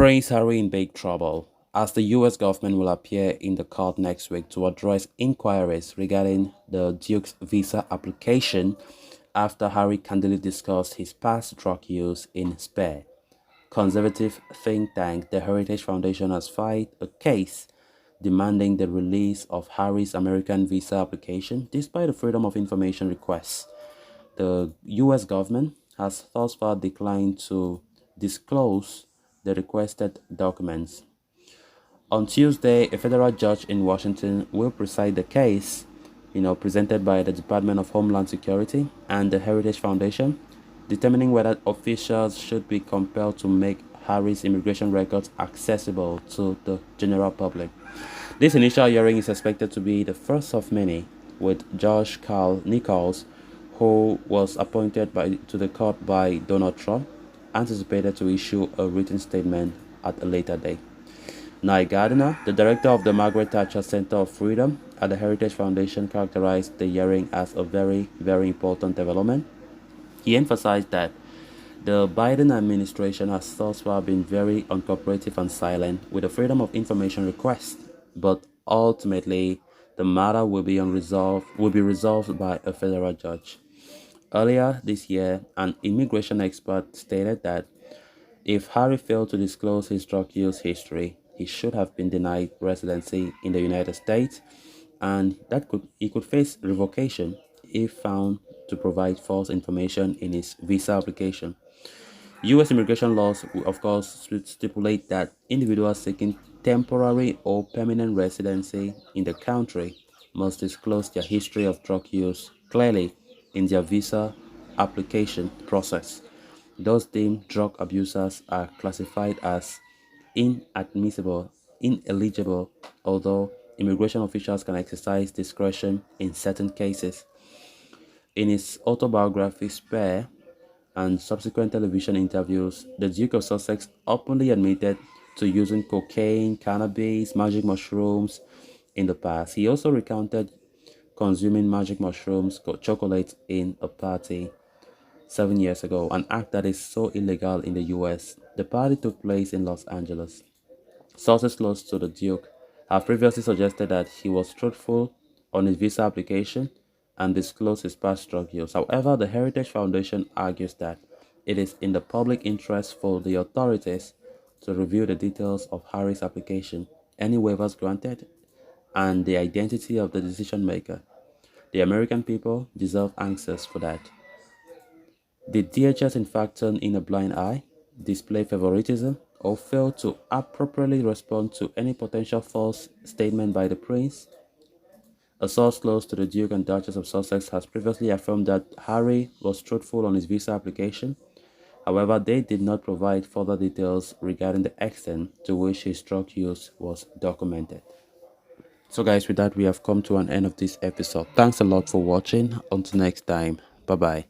Prince Harry in big trouble, as the US government will appear in the court next week to address inquiries regarding the Duke's visa application after Harry candidly discussed his past drug use in Spain. Conservative think tank the Heritage Foundation has filed a case demanding the release of Harry's American visa application despite the Freedom of Information requests. The US government has thus far declined to disclose the requested documents. On Tuesday, a federal judge in Washington will preside the case, presented by the Department of Homeland Security and the Heritage Foundation, determining whether officials should be compelled to make Harry's immigration records accessible to the general public. This initial hearing is expected to be the first of many, with Judge Carl Nichols, who was appointed to the court by Donald Trump, anticipated to issue a written statement at a later date. Nye Gardiner, the director of the Margaret Thatcher Center of Freedom at the Heritage Foundation, characterized the hearing as a very, very important development. He emphasized that the Biden administration has thus far been very uncooperative and silent with the Freedom of Information request, but ultimately the matter will be resolved by a federal judge. Earlier this year, an immigration expert stated that if Harry failed to disclose his drug use history, he should have been denied residency in the United States, and he could face revocation if found to provide false information in his visa application. U.S. immigration laws will, of course, stipulate that individuals seeking temporary or permanent residency in the country must disclose their history of drug use clearly in their visa application process. Those deemed drug abusers are classified as ineligible, although immigration officials can exercise discretion in certain cases. In his autobiography Spare and subsequent television interviews, the Duke of Sussex openly admitted to using cocaine, cannabis, magic mushrooms in the past. He also recounted consuming magic mushrooms, chocolate in a party 7 years ago, an act that is so illegal in the US. The party took place in Los Angeles. Sources close to the Duke have previously suggested that he was truthful on his visa application and disclosed his past drug use. However, the Heritage Foundation argues that it is in the public interest for the authorities to review the details of Harry's application, any waivers granted, and the identity of the decision maker. The American people deserve answers for that. Did DHS in fact turn in a blind eye, display favoritism, or fail to appropriately respond to any potential false statement by the prince? A source close to the Duke and Duchess of Sussex has previously affirmed that Harry was truthful on his visa application. However, they did not provide further details regarding the extent to which his drug use was documented. So guys, with that, we have come to an end of this episode. Thanks a lot for watching. Until next time, bye bye.